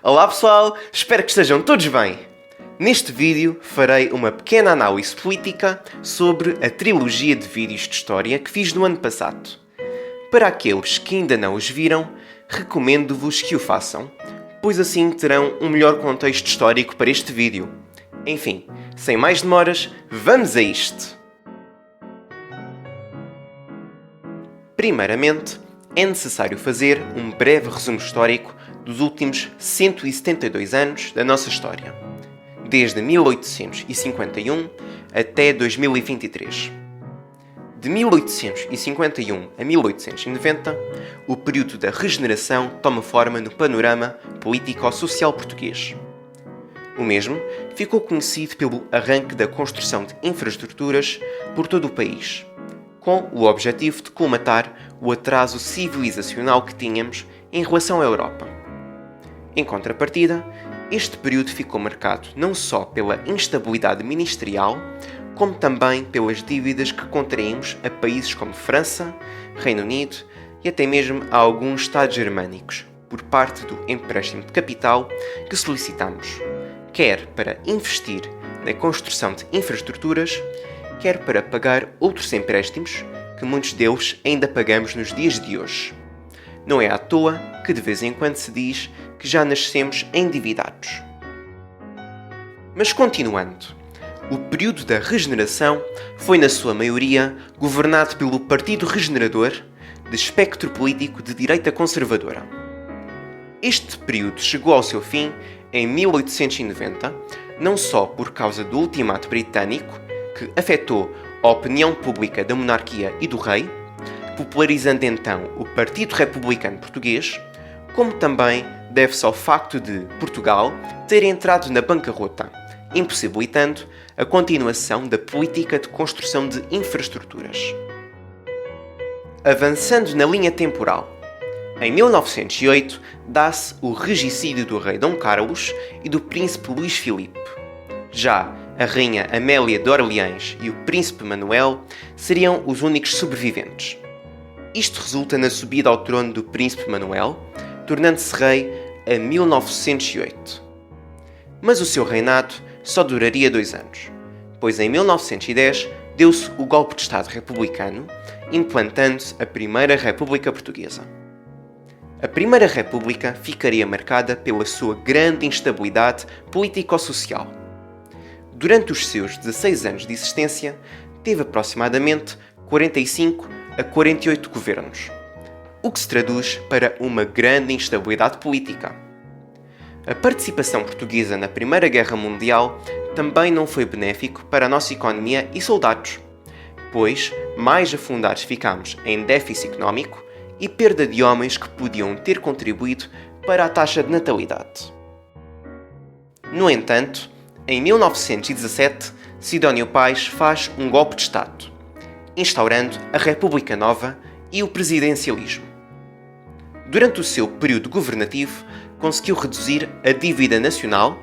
Olá pessoal, espero que estejam todos bem. Neste vídeo farei uma pequena análise política sobre a trilogia de vídeos de história que fiz no ano passado. Para aqueles que ainda não os viram, recomendo-vos que o façam, pois assim terão um melhor contexto histórico para este vídeo. Enfim, sem mais demoras, vamos a isto! Primeiramente, é necessário fazer um breve resumo histórico dos últimos 172 anos da nossa história, desde 1851 até 2023. De 1851 a 1890, o período da regeneração toma forma no panorama político-social português. O mesmo ficou conhecido pelo arranque da construção de infraestruturas por todo o país, com o objetivo de colmatar o atraso civilizacional que tínhamos em relação à Europa. Em contrapartida, este período ficou marcado não só pela instabilidade ministerial, como também pelas dívidas que contraímos a países como França, Reino Unido e até mesmo a alguns Estados germânicos, por parte do empréstimo de capital que solicitamos, quer para investir na construção de infraestruturas, quer para pagar outros empréstimos que muitos deles ainda pagamos nos dias de hoje. Não é à toa que de vez em quando se diz que já nascemos endividados. Mas continuando, o período da regeneração foi na sua maioria governado pelo Partido Regenerador, de espectro político de direita conservadora. Este período chegou ao seu fim em 1890, não só por causa do ultimato britânico, que afetou a opinião pública da monarquia e do rei, popularizando então o Partido Republicano Português, como também deve-se ao facto de Portugal ter entrado na bancarrota, impossibilitando a continuação da política de construção de infraestruturas. Avançando na linha temporal, em 1908 dá-se o regicídio do rei Dom Carlos e do príncipe Luís Filipe. Já a rainha Amélia de Orleans e o príncipe Manuel seriam os únicos sobreviventes. Isto resulta na subida ao trono do príncipe Manuel, tornando-se rei em 1908. Mas o seu reinado só duraria 2 anos, pois em 1910 deu-se o golpe de Estado republicano, implantando-se a Primeira República Portuguesa. A Primeira República ficaria marcada pela sua grande instabilidade político-social. Durante os seus 16 anos de existência, teve aproximadamente 45 a 48 governos, o que se traduz para uma grande instabilidade política. A participação portuguesa na Primeira Guerra Mundial também não foi benéfico para a nossa economia e soldados, pois mais afundados ficámos em déficit económico e perda de homens que podiam ter contribuído para a taxa de natalidade. No entanto, em 1917, Sidónio Pais faz um golpe de Estado, instaurando a República Nova e o presidencialismo. Durante o seu período governativo, conseguiu reduzir a dívida nacional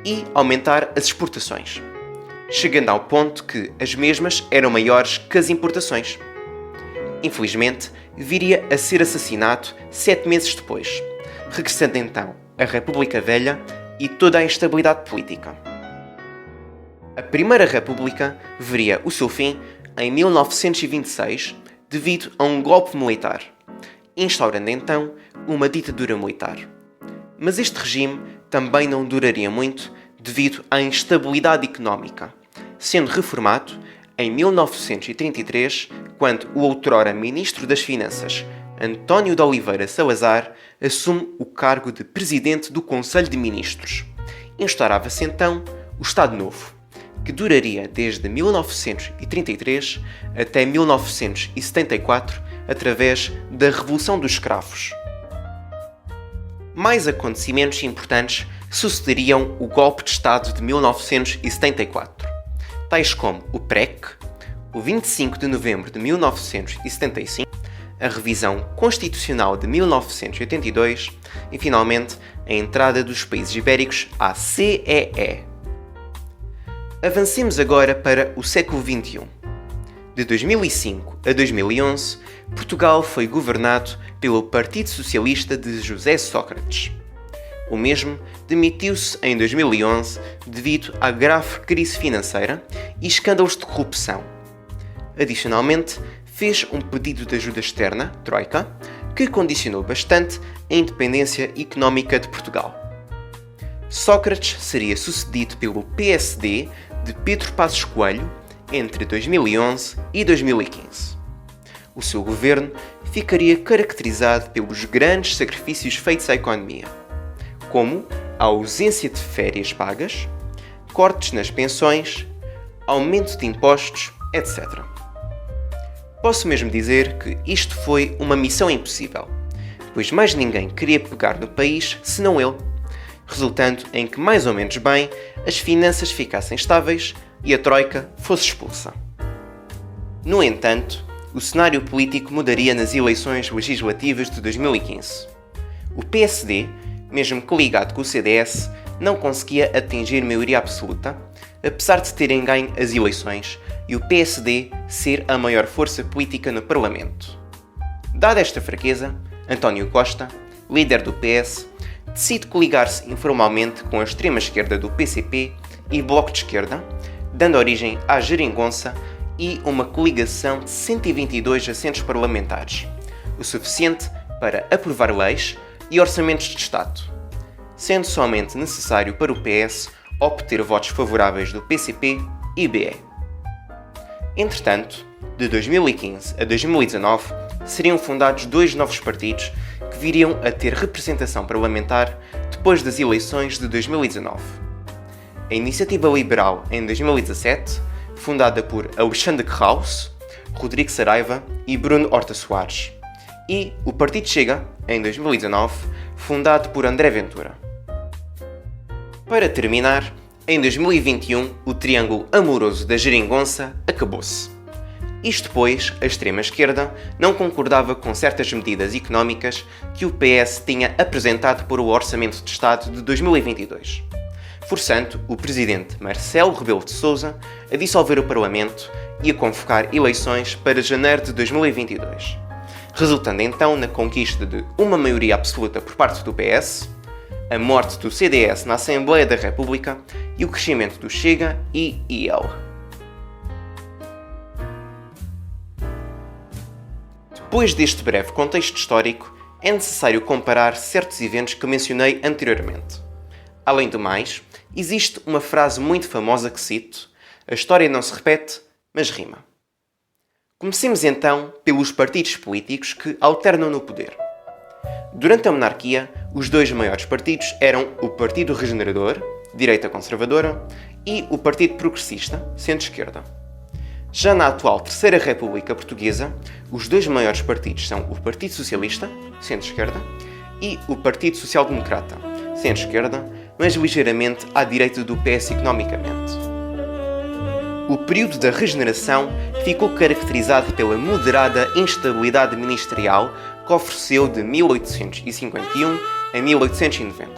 e aumentar as exportações, chegando ao ponto que as mesmas eram maiores que as importações. Infelizmente, viria a ser assassinado 7 meses depois, regressando então a República Velha e toda a instabilidade política. A Primeira República veria o seu fim em 1926 devido a um golpe militar, instaurando então uma ditadura militar. Mas este regime também não duraria muito devido à instabilidade económica, sendo reformado em 1933, quando o outrora Ministro das Finanças, António de Oliveira Salazar, assume o cargo de Presidente do Conselho de Ministros. Instaurava-se então o Estado Novo, que duraria desde 1933 até 1974, através da Revolução dos Escravos. Mais acontecimentos importantes sucederiam o golpe de Estado de 1974, tais como o PREC, o 25 de novembro de 1975, a revisão constitucional de 1982 e, finalmente, a entrada dos países ibéricos à CEE. Avancemos agora para o século XXI. De 2005 a 2011, Portugal foi governado pelo Partido Socialista de José Sócrates. O mesmo demitiu-se em 2011 devido à grave crise financeira e escândalos de corrupção. Adicionalmente, fez um pedido de ajuda externa, Troika, que condicionou bastante a independência económica de Portugal. Sócrates seria sucedido pelo PSD de Pedro Passos Coelho entre 2011 e 2015. O seu governo ficaria caracterizado pelos grandes sacrifícios feitos à economia, como a ausência de férias pagas, cortes nas pensões, aumento de impostos, etc. Posso mesmo dizer que isto foi uma missão impossível, pois mais ninguém queria pegar no país senão ele, resultando em que mais ou menos bem as finanças ficassem estáveis e a Troika fosse expulsa. No entanto, o cenário político mudaria nas eleições legislativas de 2015. O PSD, mesmo que ligado com o CDS, não conseguia atingir maioria absoluta, apesar de terem ganho as eleições e o PSD ser a maior força política no Parlamento. Dada esta fraqueza, António Costa, líder do PS, decide coligar-se informalmente com a extrema-esquerda do PCP e Bloco de Esquerda, dando origem à Geringonça e uma coligação de 122 assentos parlamentares, o suficiente para aprovar leis e orçamentos de Estado, sendo somente necessário para o PS obter votos favoráveis do PCP e BE. Entretanto, de 2015 a 2019, seriam fundados dois novos partidos que viriam a ter representação parlamentar depois das eleições de 2019. A Iniciativa Liberal, em 2017, fundada por Alexandre Kraus, Rodrigo Saraiva e Bruno Horta Soares, e o Partido Chega, em 2019, fundado por André Ventura. Para terminar, em 2021, o triângulo amoroso da Geringonça acabou-se. Isto pois, a extrema-esquerda não concordava com certas medidas económicas que o PS tinha apresentado para o Orçamento de Estado de 2022, forçando o presidente Marcelo Rebelo de Sousa a dissolver o Parlamento e a convocar eleições para janeiro de 2022, resultando então na conquista de uma maioria absoluta por parte do PS, a morte do CDS na Assembleia da República e o crescimento do Chega e IEL. Depois deste breve contexto histórico, é necessário comparar certos eventos que mencionei anteriormente. Além do mais, existe uma frase muito famosa que cito: "A história não se repete, mas rima." Comecemos então pelos partidos políticos que alternam no poder. Durante a monarquia, os dois maiores partidos eram o Partido Regenerador, direita conservadora, e o Partido Progressista, centro-esquerda. Já na atual Terceira República Portuguesa, os dois maiores partidos são o Partido Socialista, centro-esquerda, e o Partido Social Democrata, centro-esquerda, mas ligeiramente à direita do PS economicamente. O período da regeneração ficou caracterizado pela moderada instabilidade ministerial que ofereceu de 1851 a 1890.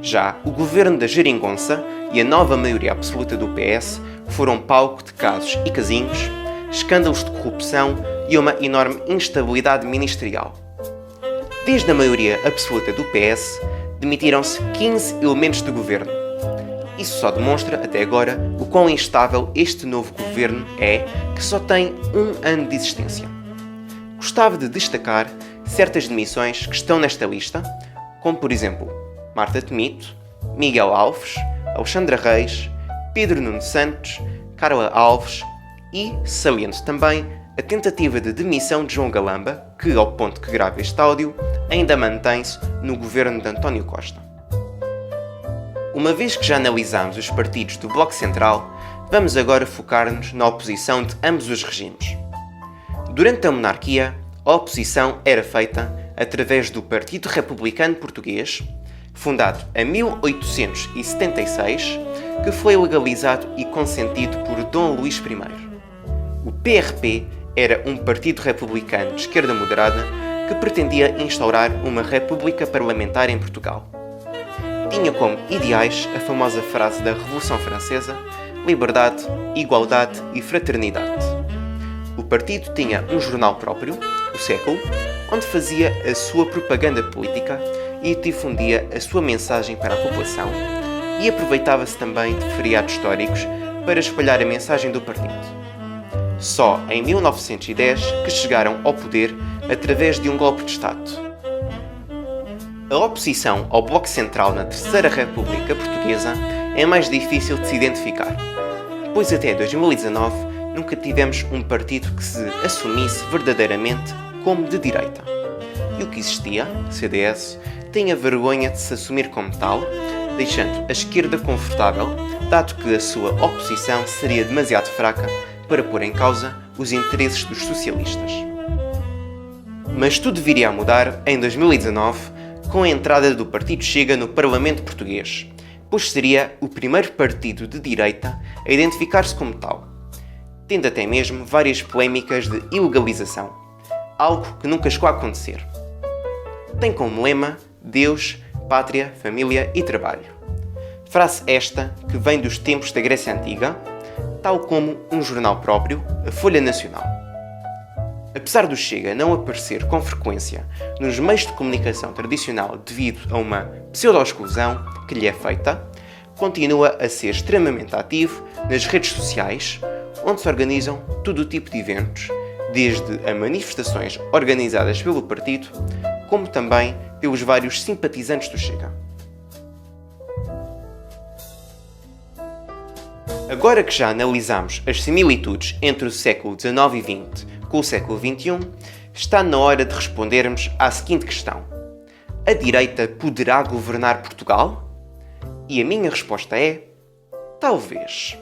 Já o governo da Geringonça e a nova maioria absoluta do PS foram palco de casos e casinhos, escândalos de corrupção e uma enorme instabilidade ministerial. Desde a maioria absoluta do PS, demitiram-se 15 elementos de governo. Isso só demonstra, até agora, o quão instável este novo governo é, que só tem um ano de existência. Gostava de destacar certas demissões que estão nesta lista, como por exemplo Marta Temido, Miguel Alves, Alexandra Reis, Pedro Nuno Santos, Carla Alves e, saliento também, a tentativa de demissão de João Galamba, que, ao ponto que grava este áudio, ainda mantém-se no governo de António Costa. Uma vez que já analisamos os partidos do Bloco Central, vamos agora focar-nos na oposição de ambos os regimes. Durante a monarquia, a oposição era feita através do Partido Republicano Português, fundado em 1876, que foi legalizado e consentido por Dom Luís I. O PRP era um partido republicano de esquerda moderada que pretendia instaurar uma república parlamentar em Portugal. Tinha como ideais a famosa frase da Revolução Francesa: liberdade, igualdade e fraternidade. O partido tinha um jornal próprio, O Século, onde fazia a sua propaganda política e difundia a sua mensagem para a população e aproveitava-se também de feriados históricos para espalhar a mensagem do partido. Só em 1910 que chegaram ao poder através de um golpe de Estado. A oposição ao Bloco Central na Terceira República Portuguesa é mais difícil de se identificar, pois até 2019 nunca tivemos um partido que se assumisse verdadeiramente como de direita. E o que existia, CDS, tem a vergonha de se assumir como tal, deixando a esquerda confortável, dado que a sua oposição seria demasiado fraca para pôr em causa os interesses dos socialistas. Mas tudo viria a mudar em 2019 com a entrada do Partido Chega no Parlamento Português, pois seria o primeiro partido de direita a identificar-se como tal, tendo até mesmo várias polémicas de ilegalização, algo que nunca chegou a acontecer. Tem como lema Deus, Pátria, Família e Trabalho. Frase esta que vem dos tempos da Grécia Antiga, tal como um jornal próprio, a Folha Nacional. Apesar do Chega não aparecer com frequência nos meios de comunicação tradicional devido a uma pseudo-exclusão que lhe é feita, continua a ser extremamente ativo nas redes sociais, onde se organizam todo o tipo de eventos, desde a manifestações organizadas pelo partido, como também pelos vários simpatizantes do Chega. Agora que já analisamos as similitudes entre o século XIX e XX com o século XXI, está na hora de respondermos à seguinte questão: a direita poderá governar Portugal? E a minha resposta é: talvez.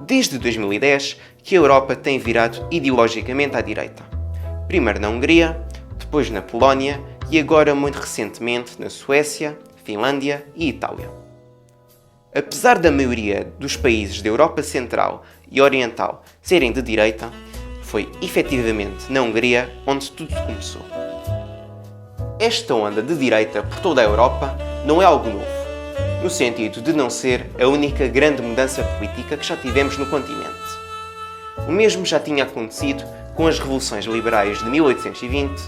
Desde 2010 que a Europa tem virado ideologicamente à direita. Primeiro na Hungria, depois na Polónia e agora muito recentemente na Suécia, Finlândia e Itália. Apesar da maioria dos países da Europa Central e Oriental serem de direita, foi efetivamente na Hungria onde tudo começou. Esta onda de direita por toda a Europa não é algo novo, no sentido de não ser a única grande mudança política que já tivemos no continente. O mesmo já tinha acontecido com as revoluções liberais de 1820,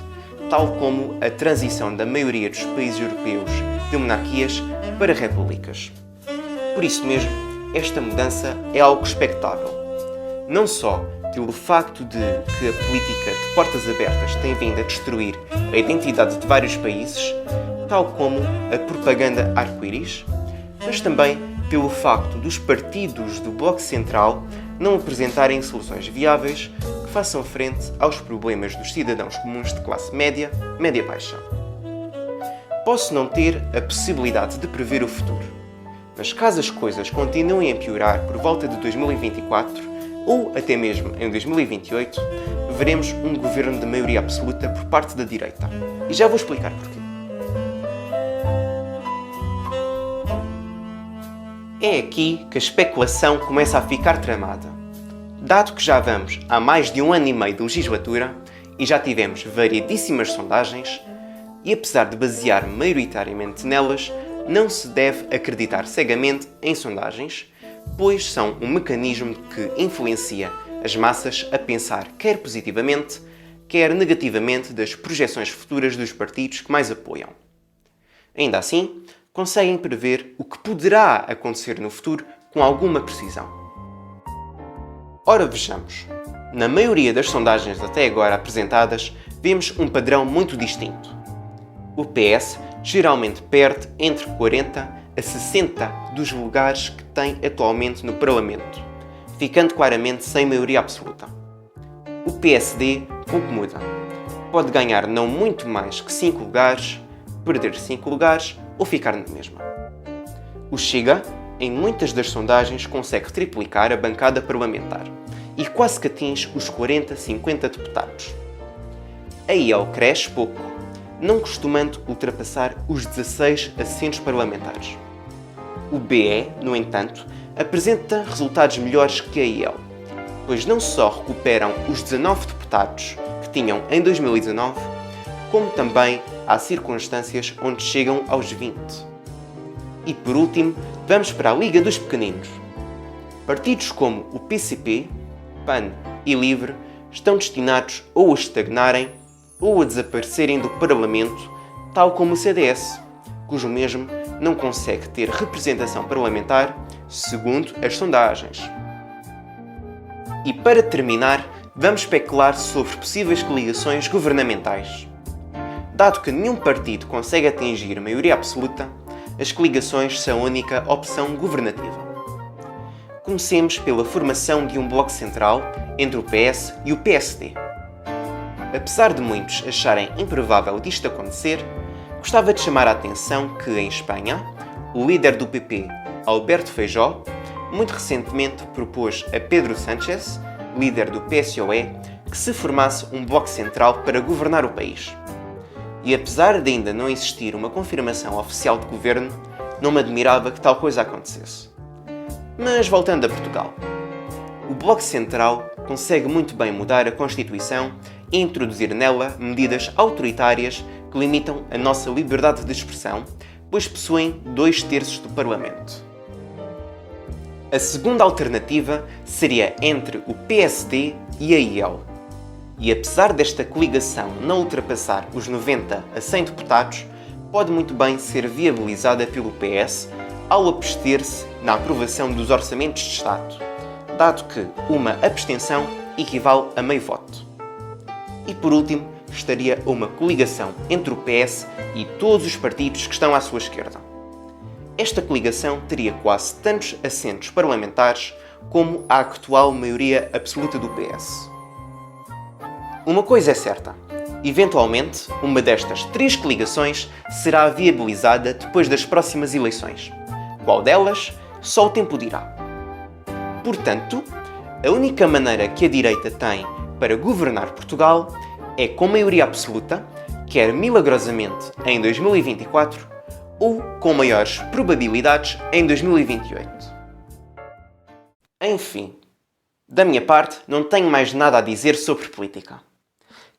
tal como a transição da maioria dos países europeus de monarquias para repúblicas. Por isso mesmo, esta mudança é algo expectável. Não só pelo facto de que a política de portas abertas tem vindo a destruir a identidade de vários países, tal como a propaganda arco-íris, mas também pelo facto dos partidos do Bloco Central não apresentarem soluções viáveis que façam frente aos problemas dos cidadãos comuns de classe média, média-baixa. Posso não ter a possibilidade de prever o futuro, mas caso as coisas continuem a piorar por volta de 2024 ou até mesmo em 2028, veremos um governo de maioria absoluta por parte da direita. E já vou explicar porquê. É aqui que a especulação começa a ficar tramada. Dado que já vamos há mais de 1 ano e meio de legislatura e já tivemos variedíssimas sondagens, e apesar de basear maioritariamente nelas, não se deve acreditar cegamente em sondagens, pois são um mecanismo que influencia as massas a pensar quer positivamente, quer negativamente das projeções futuras dos partidos que mais apoiam. Ainda assim, conseguem prever o que poderá acontecer no futuro com alguma precisão. Ora, vejamos. Na maioria das sondagens até agora apresentadas, vemos um padrão muito distinto. O PS geralmente perde entre 40 a 60 dos lugares que tem atualmente no Parlamento, ficando claramente sem maioria absoluta. O PSD pouco muda. Pode ganhar não muito mais que 5 lugares, perder 5 lugares ou ficar na mesma. O Chega, em muitas das sondagens, consegue triplicar a bancada parlamentar e quase que atinge os 40-50 deputados. A IEL cresce pouco, não costumando ultrapassar os 16 assentos parlamentares. O BE, no entanto, apresenta resultados melhores que a IEL, pois não só recuperam os 19 deputados que tinham em 2019, como também há circunstâncias onde chegam aos 20. E por último, vamos para a Liga dos Pequeninos. Partidos como o PCP, PAN e LIVRE estão destinados ou a estagnarem ou a desaparecerem do Parlamento tal como o CDS, cujo mesmo não consegue ter representação parlamentar, segundo as sondagens. E para terminar, vamos especular sobre possíveis coligações governamentais. Dado que nenhum partido consegue atingir maioria absoluta, as coligações são a única opção governativa. Comecemos pela formação de um bloco central entre o PS e o PSD. Apesar de muitos acharem improvável disto acontecer, gostava de chamar a atenção que, em Espanha, o líder do PP, Alberto Feijó, muito recentemente propôs a Pedro Sánchez, líder do PSOE, que se formasse um bloco central para governar o país. E apesar de ainda não existir uma confirmação oficial de governo, não me admirava que tal coisa acontecesse. Mas voltando a Portugal. O Bloco Central consegue muito bem mudar a Constituição e introduzir nela medidas autoritárias que limitam a nossa liberdade de expressão, pois possuem 2/3 do Parlamento. A segunda alternativa seria entre o PSD e a IEL. E apesar desta coligação não ultrapassar os 90 a 100 deputados, pode muito bem ser viabilizada pelo PS ao abster-se na aprovação dos orçamentos de Estado, dado que uma abstenção equivale a meio voto. E por último, estaria uma coligação entre o PS e todos os partidos que estão à sua esquerda. Esta coligação teria quase tantos assentos parlamentares como a atual maioria absoluta do PS. Uma coisa é certa: eventualmente, uma destas 3 coligações será viabilizada depois das próximas eleições. Qual delas? Só o tempo dirá. Portanto, a única maneira que a direita tem para governar Portugal é com maioria absoluta, quer milagrosamente em 2024, ou com maiores probabilidades em 2028. Enfim, da minha parte, não tenho mais nada a dizer sobre política.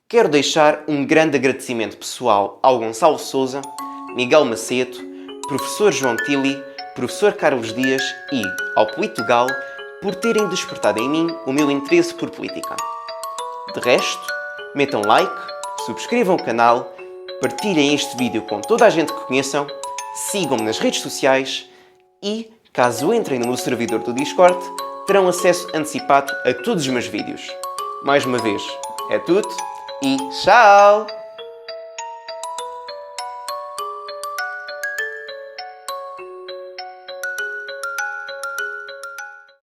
Quero deixar um grande agradecimento pessoal ao Gonçalo Sousa, Miguel Macedo, professor João Tili, professor Carlos Dias e ao Politugal por terem despertado em mim o meu interesse por política. De resto, metam like, subscrevam o canal, partilhem este vídeo com toda a gente que conheçam, sigam-me nas redes sociais e, caso entrem no meu servidor do Discord, terão acesso antecipado a todos os meus vídeos. Mais uma vez, é tudo e tchau!